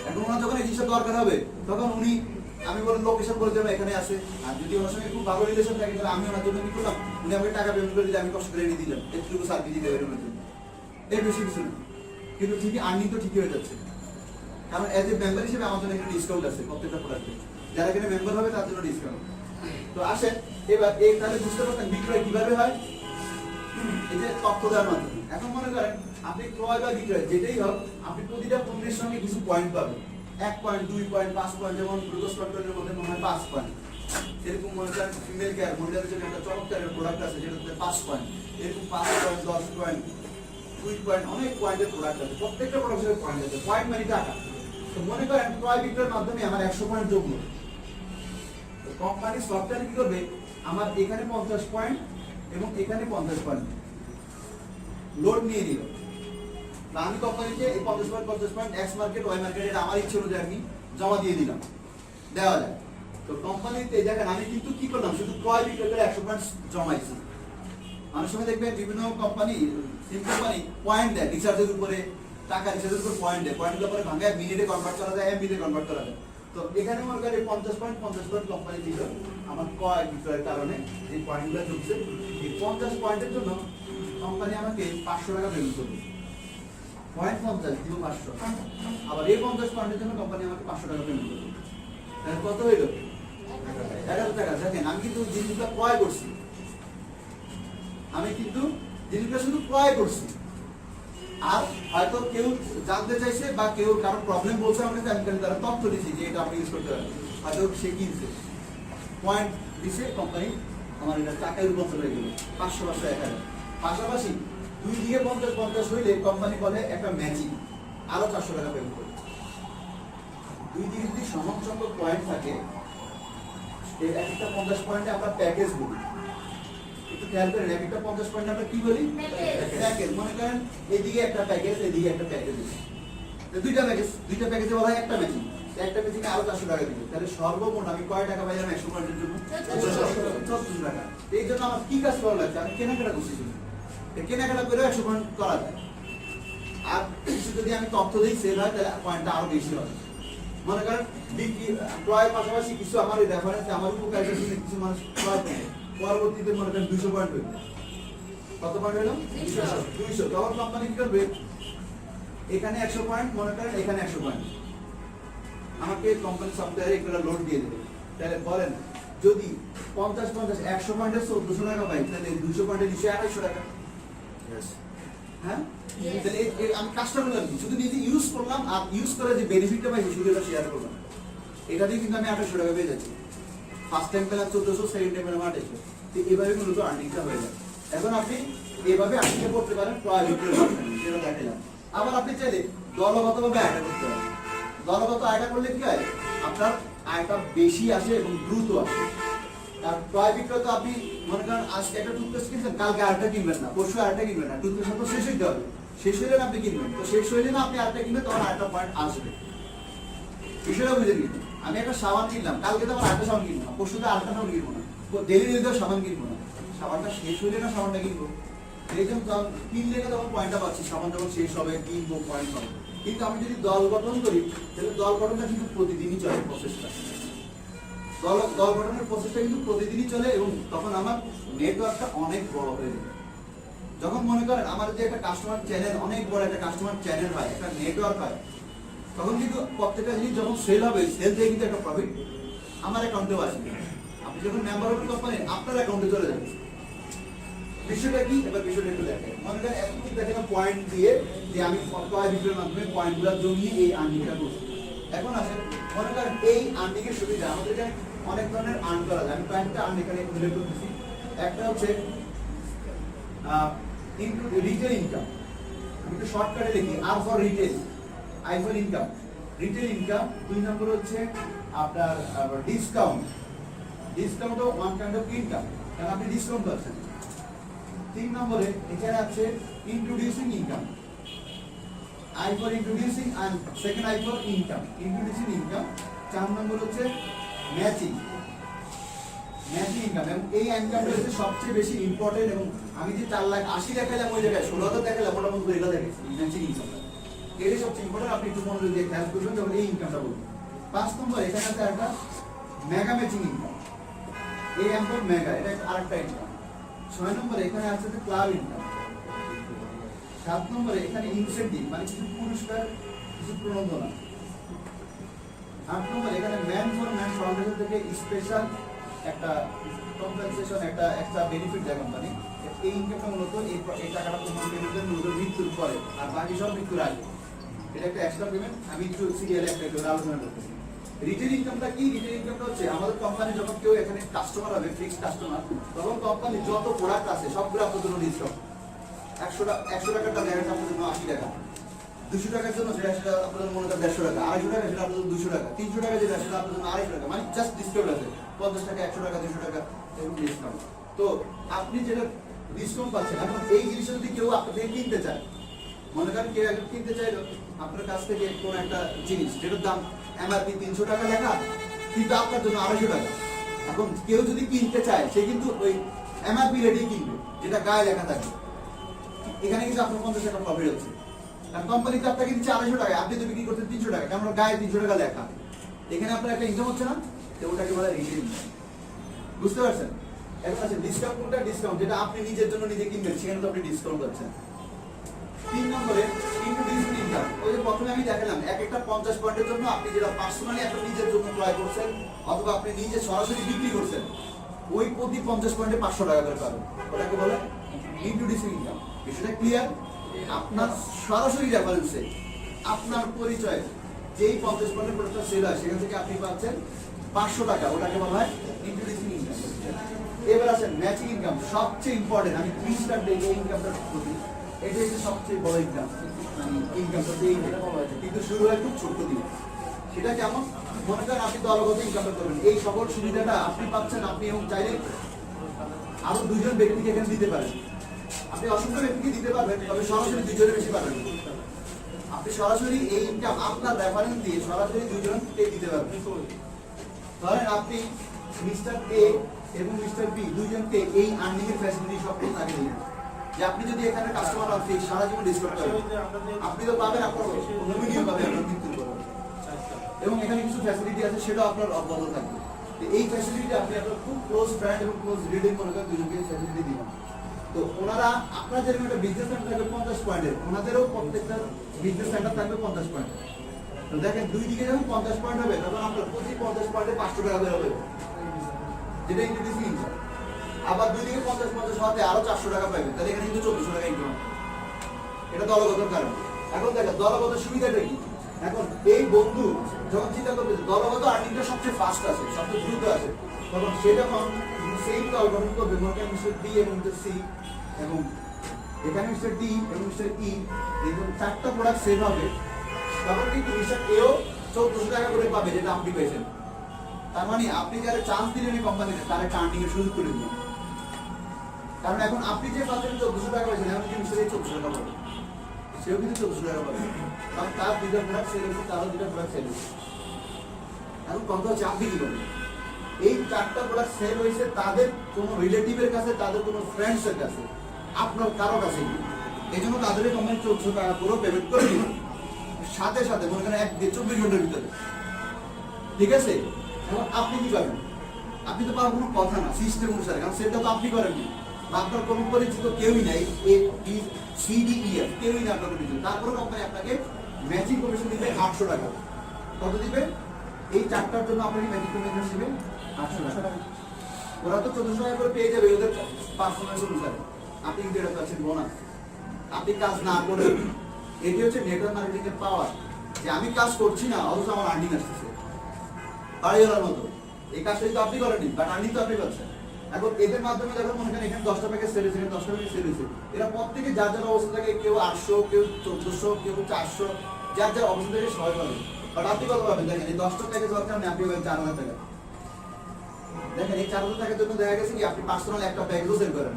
এখন ওনার যখন এই জিনিসটা দরকার হবে, তখন উনি, আমি বলেন লোকেশন বলে দেবো এখানে আছে, আর যদি ওনার সঙ্গে খুব ভালো রিলেশন থাকে তাহলে আমি ওনার জন্য কি করলাম, উনি আমাকে টাকা পেমেন্ট করে দিলে আমি কষ্ট করে এনে দিলাম, এটুকু সার্ভিস দিতে হবে ওনার জন্য, এর বেশি কিছু না। কিন্তু ঠিকই আর্নিং তো ঠিকই হয়ে যাচ্ছে, কারণ এজ এ মেম্বার হিসেবে আমার জন্য একটা ডিসকাউন্ট আছে প্রত্যেকটা প্রোডাক্টে, যারা এখানে মেম্বার হবে তার জন্য ডিসকাউন্ট। তো আসেন এবার এই তাহলে বুঝতে পারছেন বিক্রয় কিভাবে হয়, এই যে তথ্য দেওয়ার মাধ্যমে। এখন মনে করেন আপনি ক্রয় বা বিক্রয় যেটাই হোক, আপনি প্রতিটা পণ্যের সঙ্গে কিছু পয়েন্ট পাবেন, 1 পয়েন্ট 2 পয়েন্ট 5 পয়েন্ট, যেমন গ্লুকোজ কন্ট্রোলের মধ্যে মনে হয় 5 পয়েন্ট, এরকম মনে করেন ফিমেল কেয়ার মহিলাদের জন্য একটা চমৎকার প্রোডাক্ট আছে যেটাতে 5 পয়েন্ট, এরকম 5 পয়েন্ট 10 পয়েন্ট 2 পয়েন্ট, অনেক পয়েন্টের প্রোডাক্ট আছে, প্রত্যেকটা প্রোডাক্টের পয়েন্ট আছে, পয়েন্ট মানে টাকা। তো মনে করেন ক্রয় বিক্রয়ের মাধ্যমে আমার 100 পয়েন্ট যোগ হলো, তো কোম্পানি সফটওয়্যার কি করবে, আমার এখানে 50 পয়েন্ট এবং এখানে 50 পয়েন্ট লোড নিয়ে নিল। আমি কোম্পানিকে এই 50 point X market Y market এটা আমার ইচ্ছে অনুযায়ী আমি জমা দিয়ে দিলাম, দেওয়া যায়। তো কোম্পানিতে দেখেন আমি কিন্তু কি করলাম, শুধু ক্রয় বিক্রয় করে 100 পয়েন্ট জমাইছি। অনেক সময় দেখবেন বিভিন্ন কোম্পানি, সিম কোম্পানি পয়েন্ট দেয় রিচার্জের উপরে, টাকা রিচার্জের উপর পয়েন্ট দেয়, পয়েন্টগুলো পরে ভাঙায় মিনিটে কনভার্ট করা যায়, এমবিতে কনভার্ট করা যায়। তো এখানে মনে করেন 50 পয়েন্ট কোম্পানি দিল আমার ক্রয় বিক্রয়ের কারণে, যে পয়েন্টগুলো ঢুকছে, এই 50 পয়েন্টের জন্য কোম্পানি আমাকে 500 টাকা পেমেন্ট করবে, পয়েন্ট 50 দিব 500, আবার এই 50 পয়েন্টের জন্য কোম্পানি আমাকে 500 টাকা পেমেন্ট করবে, তাহলে কত হইল 1000 টাকা। দেখেন আমি কিন্তু জিনিসটা ক্রয় করছি, আমি কিন্তু জিনিসটা শুধু ক্রয় করছি, আর হয়তো কেউ জানতে চাইছে বা কেউ কারো প্রবলেম বলছে আমাকে, আমি তারা তথ্য দিচ্ছি যে এটা আপনি ইউজ করতে পারেন, হয়তো সে কিনছে পয়েন্ট দিছে, কোম্পানি আমার এটা টাকায় রূপান্তর হয়ে গেল 500 1000। পাশাপাশি 2 দিকে 50 হইলে কোম্পানি বলে একটা ম্যাচিং আরো 400 টাকা পেমেন্ট করবে। 2 দিকে যদি সমান সংখ্যক পয়েন্ট থাকে, এই একটা 50 পয়েন্টে আমরা প্যাকেজ বলি, একটু খেয়াল করেন, একটা 50 পয়েন্ট আমরা কি বলি, প্যাকেজ। মনে করেন এদিকে একটা প্যাকেজ, এদিকে একটা প্যাকেজ, দুইটা প্যাকেজে বলা হয় একটা ম্যাচিং, একটা ম্যাচিং আরো 400 টাকা দিবে, তাহলে সর্বমোট আমি কয় টাকা পাইলাম 100 পয়েন্টের জন্য 1400 টাকা। এই জন্য আমার কি কাজ করা লাগছে, আমি কেনাকাটা করছি, কেনাকাটা করে 100 পয়েন্ট করা যায়। আর কিছু যদি আমি তথ্য দিই সেল হয়, তাহলে পয়েন্টটা আরো বেশি হবে। মনে করেন বিক্রি ক্রয়ের পাশাপাশি কিছু আমার রেফারেন্স, আমার উপকারিতার জন্য কিছু মানুষ ক্রয় করে, পরবর্তীতে মনে করেন 200 পয়েন্ট হইল, কত পয়েন্ট হলো 200 তখন কোম্পানি কি করবে এখানে 100 পয়েন্ট মনে করেন এখানে 100 পয়েন্ট আমাকে কোম্পানি সফটওয়্যারে এগুলো লোড দিয়ে দেবে তাহলে বলেন যদি 50 50 100 পয়েন্টে 1400 টাকা পাই তাহলে 200 পয়েন্টে 200 টাকা হ্যাঁ তাহলে আমি কাজটা করলাম কি শুধু নিজে ইউজ করলাম আর ইউজ করে যে বেনিফিটটা পাই শুধু এটা শেয়ার করলাম এটা দিয়ে কিন্তু আমি 2800 টাকা পেয়ে যাচ্ছি ফার্স্ট টাইম পেলাম 1400 সেকেন্ড টাইম পেলাম 2800 তো এইভাবে মূলত আর্নিংটা হয়ে যায় এখন আপনি এইভাবে আর্নিংটা করতে পারেন প্রায় বিক্রির মাধ্যমে যেটা দেখালাম আবার আপনি চাইলে দলগতভাবে আয়টা করতে পারেন দলগত আয়টা করলে কি হয় আপনার আয়টা বেশি আসে এবং দ্রুত আসে আর প্রায় বিক্রয় তো আপনি মনে করেন আজকে একটা টুথপেস্ট কিনছেন কালকে আরেকটা কিনবেন না পরশু আরেকটা কিনবেন না টুথপেস্ট তো শেষ হইতে হবে শেষ হইলে না আপনি কিনবেন তো শেষ হইলে না আপনি আরেকটা কিনবেন তখন আরেকটা পয়েন্ট আসবে বিষয়টা বুঝে নিন আমি একটা সাবান কিনলাম কালকে তো আমার আরেকটা সাবান কিনবো না পরশু তো আরেকটা সাবান কিনবো না ডেলি ডেলি সাবান কিনবো না সাবানটা শেষ হইলে না সাবানটা কিনবো এই জন্য কিনলে না তখন পয়েন্টটা পাচ্ছি সাবান যখন শেষ হবে কিনবো পয়েন্ট হবে কিন্তু আমি যদি দল গঠন করি তাহলে দল গঠনটা কিন্তু প্রতিদিনই চলে প্রসেসটা দল গঠনের প্রসেসটা কিন্তু প্রতিদিনই চলে এবং তখন আমার নেটওয়ার্কটা অনেক বড় হয়ে যাবে যখন মনে করেন আমার যে একটা কাস্টমার চ্যানেল অনেক বড় একটা কাস্টমার চ্যানেল হয় একটা নেটওয়ার্ক হয় তখন কিন্তু প্রত্যেকটা জিনিস যখন সেল হবে সেল দিয়ে কিন্তু একটা প্রফিট আমার অ্যাকাউন্টেও আসবে আপনি যখন মেম্বার হবেন কোম্পানি আপনার অ্যাকাউন্টে চলে যাবে বিষয়টা কি এবার বিষয়টা একটু দেখেন মনে করেন এখন কি দেখেন পয়েন্ট দিয়ে যে আমি ক্রয় বিক্রয়ের মাধ্যমে পয়েন্টগুলো জমিয়ে এই আর্নিংটা করছি এখন আসেন মনে করেন এই আর্নিং এর সুবিধা আমাদের এখানে অনেক ধরনের আর্ন করা যায় আমি কয়েকটা আর্ন এখানে উল্লেখ করতেছি একটা হচ্ছে ইনটু রিটেল ইনকাম আমি একটু শর্টকাটে লিখি R for retail I for income retail income দুই নম্বর হচ্ছে আপনার discount one kind of income কারণ আপনি ডিসকাউন্ট পাচ্ছেন তিন নম্বরে এখানে আছে introducing income I for introducing and second I for income introducing income চার নম্বর হচ্ছে ম্যাচিং ইনকাম এবং এই ইনকামটা হচ্ছে সবচেয়ে বেশি ইম্পর্টেন্ট এবং আমি যে 4,80,000 দেখালাম ওই জায়গায় 16,000 দেখালাম মোটামুটি এটা দেখেছি ম্যাচিং ইনকাম এটাই সবচেয়ে ইম্পর্টেন্ট আপনি একটু মনোযোগ দিয়ে খেয়াল করবেন যখন এই ইনকামটা বলবেন 5 নম্বর এখানে আছে একটা মেগা ম্যাচিং ইনকাম এই এমপর মেগা এটা আরেকটা ইনকাম 6 নম্বরে এখানে আছে যে ক্লাব ইনকাম 7 নম্বরে এখানে ইনসেন্টিভ মানে কিছু পুরস্কার কিছু প্রণোদনা 8 নম্বরে এখানে ম্যান ফর ম্যান ফাউন্ডেশন থেকে স্পেশাল একটা কম্পেনসেশন একটা এক্সট্রা বেনিফিট দেয় কোম্পানি এই ইনকামটা মূলত এই টাকাটা কোম্পানি পেমেন্টের মূলত মৃত্যুর পরে আর বাকি সব মৃত্যুর আগে এটা একটা এক্সট্রা পেমেন্ট আমি একটু সিরিয়ালে একটা আলোচনা করতেছি রিটেল ইনকামটা কি রিটেল ইনকামটা হচ্ছে আমাদের কোম্পানি যখন কেউ এখানে কাস্টমার হবে ফিক্সড কাস্টমার তখন কোম্পানি যত প্রোডাক্ট আছে সবগুলো আপনার জন্য ডিসকাউন্ট 100 টাকাটা দেখা যাচ্ছে আপনার জন্য 80 টাকা 200 টাকার জন্য সেটা আপনার জন্য মনে করেন 150 টাকা 250 টাকা সেটা আপনার জন্য 200 টাকা 300 টাকা যেটা সেটা আপনার জন্য 250 টাকা মানে জাস্ট ডিসকাউন্ট আছে 50 টাকা 100 টাকা 200 টাকা এরকম ডিসকাউন্ট তো আপনি যেটা ডিসকাউন্ট পাচ্ছেন এখন এই জিনিসটা যদি কেউ আপনার থেকে কিনতে চায় মনে করেন কেউ একজন কিনতে চাইলো আপনার কাছ থেকে কোন একটা জিনিস যেটার দাম এমআরপি 300 টাকা লেখা কিন্তু আপনার জন্য 250 টাকা এখন কেউ যদি কিনতে চায় সে কিন্তু ওই এমআরপি রেটেই কিনবে যেটা গায়ে লেখা থাকে এখানে কিন্তু আপনার 50 টাকা প্রফিট হচ্ছে আর কোম্পানিতে আপনাকে দিচ্ছে 250 টাকা আপনি তো বিক্রি করছেন 300 টাকা কারণ গায়ে 300 টাকা লেখা এখানে আপনার একটা ইনকাম হচ্ছে না তো ওটাকে বলে রিটেল ইনকাম বুঝতে পারছেন এখন আছে ডিসকাউন্ট কোনটা ডিসকাউন্ট যেটা আপনি নিজের জন্য নিজে কিনবেন সেখানে তো আপনি ডিসকাউন্ট পাচ্ছেন 3 নম্বরে ইন্ট্রোডিউসিং ইনকাম ওই যে প্রথমে আমি দেখালাম এক একটা 50 পয়েন্টের জন্য আপনি যেটা পার্সোনালি আপনি নিজের জন্য ক্রয় করছেন অথবা আপনি নিজে সরাসরি বিক্রি করছেন ওই প্রতি 50 পয়েন্টে 500 টাকা করে পাবেন ওটাকে বলে ইন্ট্রোডিউসিং ইনকাম বিষয়টা ক্লিয়ার আপনার সরাসরি রেফারেন্সে আপনার পরিচয় যেই 50 পয়েন্টের প্রোডাক্টটা সেল হয় সেখান থেকে আপনি পাচ্ছেন 500 টাকা ওটাকে বলা হয় ইন্ট্রোডিউসিং ইনকাম এবার আসেন ম্যাচিং ইনকাম সবচেয়ে ইম্পর্টেন্ট আমি 3 স্টার দেই এই ইনকামটা প্রতি এটা হচ্ছে সবচেয়ে বড় ইনকাম ইনকামটা দিয়ে এটা বলা হয়েছে কিন্তু শুরু হয় খুব ছোট দিয়ে সেটা কেমন মনে করেন আপনি দলগত ইনকামটা করবেন এই সকল সুবিধাটা আপনি পাচ্ছেন আপনি এবং চাইলে আরো 2 জন ব্যক্তিকে এখানে দিতে পারেন আপনি অসংখ্য ব্যক্তিকে দিতে পারবেন তবে সরাসরি 2 জনের বেশি পাবেন আপনি সরাসরি এই ইনকাম আপনার রেফারেন্স দিয়ে সরাসরি 2 জনকে দিতে পারবেন ধরেন আপনি মিস্টার এ এবং মিস্টার বি 2 জনকে এই আর্নিং এর ফ্যাসিলিটি সব তাকে দিলেন যে আপনি যদি এখানে কাস্টমার আপনি সারা জীবন ডিসকাউন্ট পাবেন আপনি তো পাবেন আপনার নমিনিও পাবেন আপনার মৃত্যুর পর এবং এখানে কিছু ফ্যাসিলিটি আছে সেটা আপনার অব্যাহত থাকবে এই ফ্যাসিলিটি আপনি আপনার খুব ক্লোজ ফ্রেন্ড এবং ক্লোজ রিলেটিভ মনে করেন দুজনকে ফ্যাসিলিটি দিবেন তো ওনারা আপনার যেরকম একটা বিজনেস সেন্টার থাকবে 50 পয়েন্টের, ওনাদেরও প্রত্যেকটা বিজনেস সেন্টার থাকবে 50 পয়েন্ট। তো দেখেন দুই দিকে যখন 50 পয়েন্ট হবে তখন আপনার প্রতি 50 পয়েন্টে 500 টাকা বের হবে, যেটা ইনক্রিজিং ইনকাম। আবার দুই দিকে 50-50 হওয়াতে আরো 400 টাকা পাবেন, তাহলে এখানে কিন্তু 1400 টাকা ইনকাম। এটা দলগত কারণ। এখন দেখেন দলগত সুবিধাটা কি। এখন এই বন্ধু যখন চিন্তা করবে দলগত আর্নিংটা সবচেয়ে ফাস্ট আছে, সবচেয়ে দ্রুত আছে, তখন সে যখন সেম দল গঠন করবে, মনে করেন মিস্টার ডি এবং মিস্টার সি, এবং এখানে মিস্টার ডি এবং মিস্টার ই, এরকম 4টা প্রোডাক্ট সেল হবে, তখন কিন্তু মিস্টার এও 1400 টাকা করে পাবে, যেটা আপনি পেয়েছেন। তার মানে আপনি যারা চান্স দিলেন এই কোম্পানিতে, তারা একটা আর্নিং এর সুযোগ করে দিলেন। কারণ এখন আপনি যে পাচ্ছেন 1400 টাকা পেয়েছেন, এখন কিন্তু মিস্টার 1400 টাকা পাবে, সেও কিন্তু 1400 টাকা পাবে, কারণ তার 2টা প্রোডাক্ট সেল হচ্ছে, তারও 2টা প্রোডাক্ট সেল হচ্ছে। এখন কথা হচ্ছে আপনি কি করবেন। এই 4টা প্রোডাক্ট সেল হয়েছে তাদের কোনো রিলেটিভের কাছে, তাদের কোনো ফ্রেন্ডসের কাছে, আপনার কারো কাছে নেই। এই জন্য তাদের কোম্পানি 1400 টাকা করে পেমেন্ট করে দিবেন সাথে সাথে, মনে করেন 24 ঘন্টার ভিতরে, ঠিক আছে। এখন আপনি কি করবেন, আপনি তো পাওয়ার কোনো কথা না সিস্টেম অনুসারে, কারণ সেটা তো আপনি করেননি, বা আপনার কোনো পরিচিত কেউই নাই, CDEF কেউই না আপনার পরিচিত, তারপরে কোম্পানি আপনাকে ম্যাচিং কমিশন দিবে 800 টাকা। কত দিবে? এই 4টার জন্য আপনাকে ম্যাচিং কমিশন দিবে 800 টাকা। ওরা তো 1400 টাকা করে পেয়ে যাবে ওদের পারফরমেন্স অনুসারে, আপনি কিন্তু এটা পাচ্ছেন বোনাস। আপনি কাজ না করে, এটি হচ্ছে নেটওয়ার্ক মার্কেটিং এর পাওয়ার, যে আমি কাজ করছি না অথচ আমার আর্নিং আসতেছে বাড়িওয়ালার মতো। এই কাজটা তো আপনি করেননি, বাট আর্নিং তো আপনি করছেন। এখন এদের মাধ্যমে যখন মনে করেন এখানে 10টা প্যাকেজ সেল হয়েছে, 10টা প্যাকেজ সেল হয়েছে, এরা প্রত্যেকে যার যার অবস্থা থাকে, কেউ 800, কেউ 1400, কেউ 400, যার যার অবস্থা থেকে সবাই পাবে। বাট আপনি কত পাবেন? দেখেন এই 10টা প্যাকেজ হওয়ার কারণে আপনি পাবেন 4000 টাকা। দেখেন এই 4000 টাকার জন্য দেখা গেছে কি আপনি পার্সোনাল একটা প্যাকেজও সেল করেন,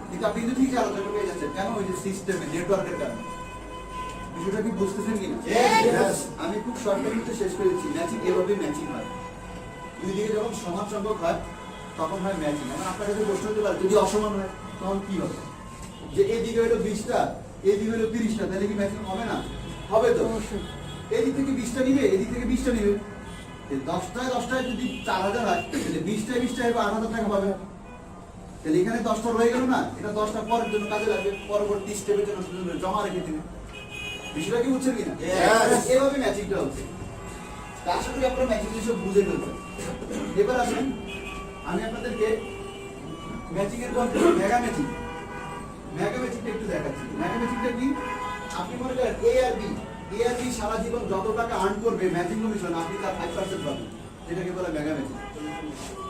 কিন্তু আপনি কিন্তু ঠিক 4000 টাকা পেয়ে যাচ্ছেন। কেন? ওই যে সিস্টেমে নেটওয়ার্কের কারণে। বিষয়টা কি বুঝতেছেন কিনা? আমি খুব শর্টকাট কিন্তু শেষ করেছি। ম্যাচিং এভাবে ম্যাচিং হয়, দুই দিকে যখন সমান সংখ্যক হয় তখন হয় ম্যাচিং। এখন আপনার কাছে প্রশ্ন হতে পারে যদি অসমান হয় তখন কি হবে, যে এদিকে হলো 20টা, এদিকে হলো 30টা, তাহলে কি ম্যাচিং হবে না? হবে তো। এদিক থেকে 20টা নিবে, এদিক থেকে 20টা নিবে, 10টায় যদি 4000 হয়, তাহলে 20টায় 8000 টাকা পাবে। তাহলে এখানে 10টা রয়ে গেল না, এটা 10টা পরের জন্য কাজে লাগবে, পরবর্তী স্টেপের জন্য জমা রেখে দিবে। বিষয়টা কি বুঝছেন কিনা? এভাবে ম্যাচিংটা হচ্ছে। আশা করি আপনারা ম্যাচিং সব বুঝে ফেলছেন। এবার আসেন আমি আপনাদেরকে ম্যাচিং এর কন্ট্রোল মেগা ম্যাচিংটা একটু দেখাচ্ছি। মেগা ম্যাচিংটা কি? আপনি মনে করেন এ আর বি সারা জীবন যত টাকা আর্ন করবে ম্যাচিং কমিশন, আপনি তার 5% পাবেন, যেটাকে বলে মেগা ম্যাচিং।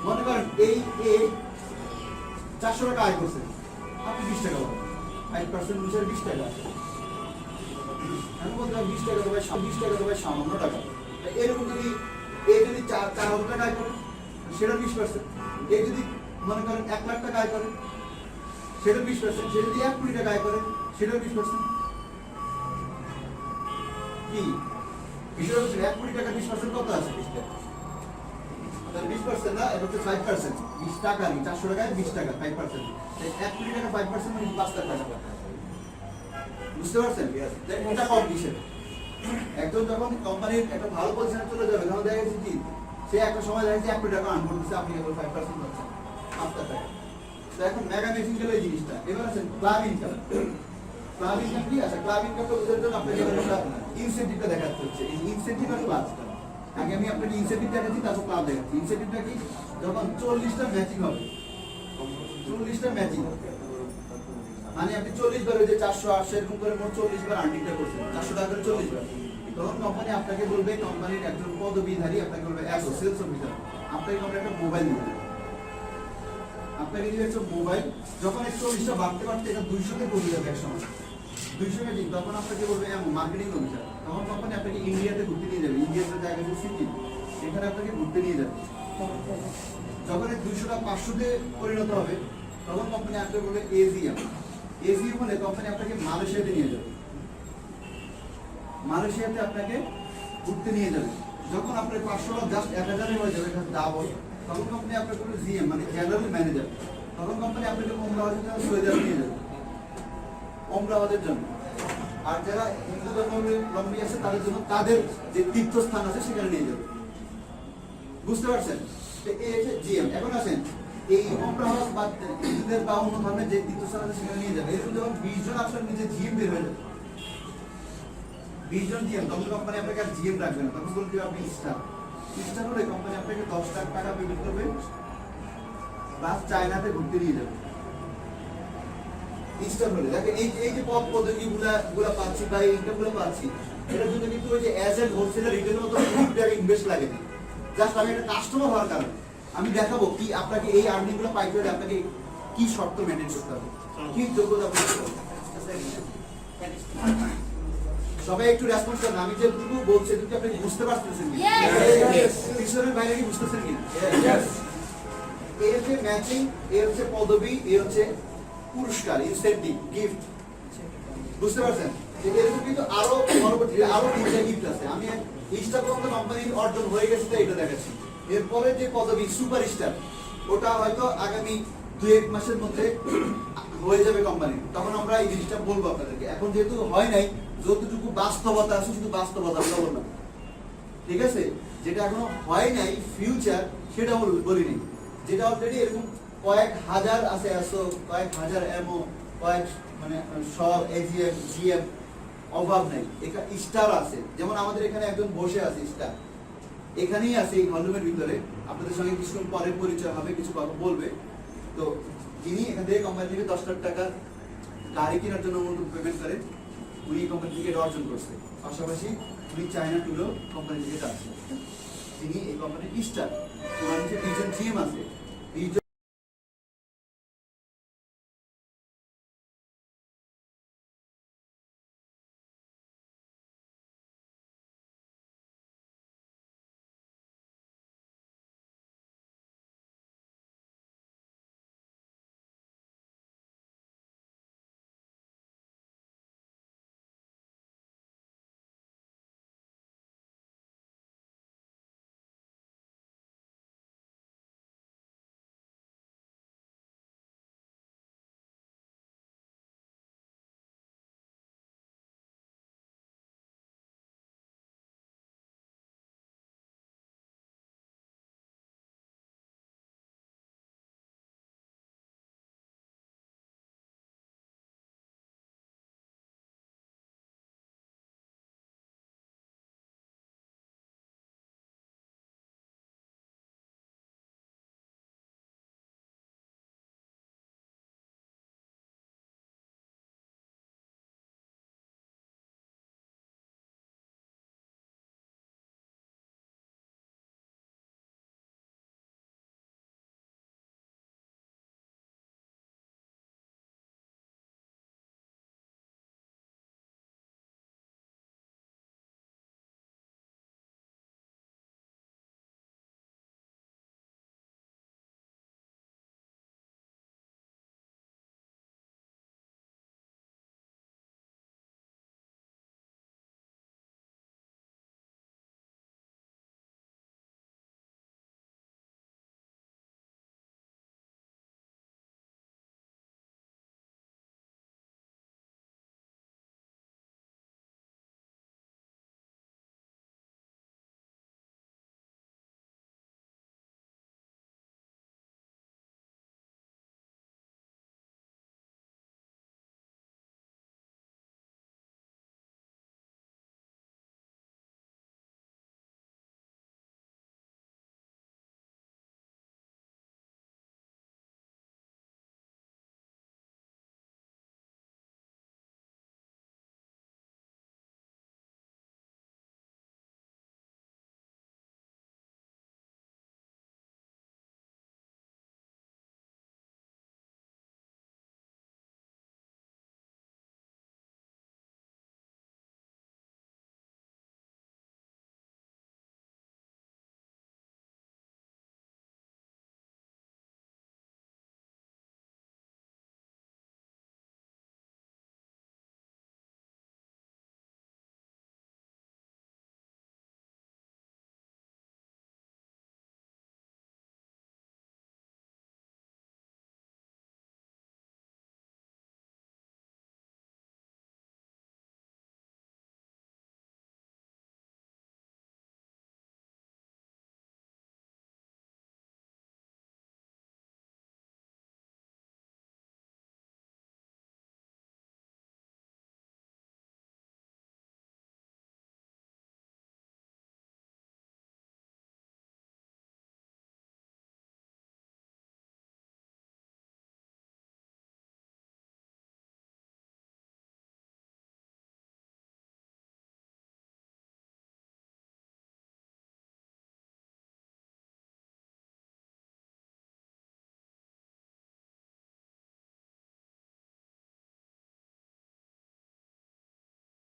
মনে করেন এই এ 400 টাকা আয় করছে, আপনি 20 টাকা পাবেন, 5% অনুসারে 20 টাকা। আমি বলতে 20 টাকা তো ভাই সামান্য টাকা। এরকম যদি এ যদি 4000 টাকা আয় করে, সেটা 20%। এ যদি মনে করেন 1 লাখ টাকা আয় করে, সেটা 20%। সে যদি 1 কোটি টাকা আয় করে, সেটা 20%। কি বিষয় হচ্ছে 1 কোটি টাকা 20% কত আছে? 20 টাকা। তাহলে 20% না, এটা হচ্ছে 5%। 20 টাকা নেই, 400 টাকায় 20 টাকা 5%। তাই 1 কোটি টাকা 5% মানে 5 লাখ টাকা। বুঝতে পারছেন? এটা কম কিসের? একজন যখন কোম্পানির একটা ভালো পজিশনে চলে যাবে, তখন দেখা যাচ্ছে কি সে একটা সময় দেখা যাচ্ছে 1 কোটি টাকা আর্ন করতেছে, আপনি কেবল 5% পাচ্ছেন, 5 লাখ টাকা। তো এখন মেগা ম্যাচিং গেল এই জিনিসটা। এবার আছেন ক্লাব ইনকাম। ক্লাব ইনকাম কি আছে? ক্লাব ইনকামটা বোঝার জন্য আপনাকে একটা ইনসেন্টিভটা দেখাতে হচ্ছে। এই ইনসেন্টিভ আর ক্লাব, আগে আমি আপনাকে ইনসেন্টিভ দেখাচ্ছি, তারপর ক্লাব দেখাচ্ছি। ইনসেন্টিভটা কি? যখন 40টা ম্যাচিং হবে, 40টা ম্যাচিং মানে আপনি 40 বার ওই যে 400 800 এরকম করে মোট 40 বার আর্নিংটা করছেন, 400 টাকা করে 40 বার, তখন কোম্পানি আপনাকে বলবে, কোম্পানির একজন পদবীধারী আপনাকে বলবে এসো সেলস অফিসার, আপনাকে আমরা একটা মোবাইল দিবে। আপনাকে দিবে একটা মোবাইল, যখন এই 40টা বাড়তে বাড়তে এটা 200 তে পৌঁছে যাবে এক সময়, 200 কে ঠিক, তখন আপনাকে বলবে মার্কেটিং অফিসার। তখন কোম্পানি আপনাকে ইন্ডিয়াতে ঘুরতে নিয়ে যাবে, ইন্ডিয়াতে জায়গা আছে সিটি, এখানে আপনাকে ঘুরতে নিয়ে যাবে। যখন এই 200টা 500 তে পরিণত হবে, তখন কোম্পানি আপনাকে বলবে এজিএম মানে কোম্পানি আপনাকে মালয়েশিয়াতে নিয়ে যাবে, মালয়েশিয়াতে আপনাকে ঘুরতে নিয়ে যাবে। যখন আপনার 500টা জাস্ট 1000 হয়ে যাবে, এটা ডাবল, তখন কোম্পানি আপনাকে বলবে জিএম মানে জেনারেল ম্যানেজার। তখন কোম্পানি আপনাকে ওমরাহজের জন্য সৌদি আরব নিয়ে যাবে, ওমরাহজের জন্য। আর যারা হিন্দু ধর্মাবলম্বী আছে তাদের জন্য তাদের যে তীর্থস্থান আছে সেখানে নিয়ে যাবে। বুঝতে পারছেন? এই হচ্ছে জিএম। এখন আসেন এই ওমরা হাউস বা ঈদের বা অন্য ধরনের যে তীর্থস্থান আছে সেখানে নিয়ে যাবে। এরকম যখন 20 জন আপনার নিজে জিএম বের হয়ে যাবে, 20 জন জিএম, তখন কোম্পানি আপনাকে আর জিএম রাখবে না, তখন বলতে আপনি স্টাফ। স্টাফ হলে কোম্পানি আপনাকে 10 লাখ টাকা পেমেন্ট করবে, প্লাস চায়নাতে ঘুরতে নিয়ে যাবে। স্টাফ হলে দেখেন এই যে পদ পদবি গুলা পাচ্ছি বা এই ইনকামগুলো পাচ্ছি, এটার জন্য কিন্তু ওই যে অ্যাজ এ হোলসেলার রিটেল মতো খুব টাকা ইনভেস্ট লাগে না। জাস্ট আমি একটা কাস্টমার হওয়ার কারণে আমি দেখাবো কি আপনাকে এই আর্নিং গুলো পাইতে হলে আপনাকে কি শর্ত মেনটেন করতে হবে, কি যোগ্যতা আপনাকে করতে হবে। সবাই একটু রেসপন্স করেন, আমি যেটুকু বলছি এটুকু আপনি বুঝতে পারতেছেন কি? পিছনের বাইরে কি বুঝতেছেন কি? এই হচ্ছে ম্যাচিং, এই হচ্ছে পদবি, এই হচ্ছে পুরস্কার, ইনসেন্টিভ, গিফট। বুঝতে পারছেন? এরকম কিন্তু আরো পরবর্তীতে আরো 3টা গিফট আছে। আমি ইনস্টাগ্রাম কোম্পানির অর্জন হয়ে গেছে এটা দেখাচ্ছি। এরপরে যে পদবি সুপারস্টার, ওটা হয়তো আগামী 2-1 মাসের মধ্যে হয়ে যাবে কোম্পানি, তখন আমরা এই জিনিসটা বলবো আপনাদেরকে। এখন যেহেতু হয় নাই, যতটুকু বাস্তবতা আছে শুধু বাস্তবতা বললাম, ঠিক আছে? যেটা এখনো হয় নাই ফিউচার সেটা বলিনি, যেটা অলরেডি এরকম কয়েক হাজার আছে, কয়েক হাজার এমও কয়েক মানে সব এজিএম জিএম অভাব নাই। এখানে স্টার আছে, যেমন আমাদের এখানে একজন বসে আছে স্টার, এখানেই আছে এই হলরুমের ভিতরে। আপনাদের সঙ্গে কিছুক্ষণ পরে পরিচয় হবে, কিছু কথা বলবে। তো তিনি এখান থেকে কোম্পানি থেকে 10 লাখ টাকা গাড়ি কেনার জন্য পেমেন্ট করে, উনি কোম্পানি থেকে এটা অর্জন করছে। পাশাপাশি উনি চায়না টুরও কোম্পানি থেকে যাচ্ছে। তিনি এই কোম্পানির স্টার, ওনার নিচে 2 জন জিএম আছে।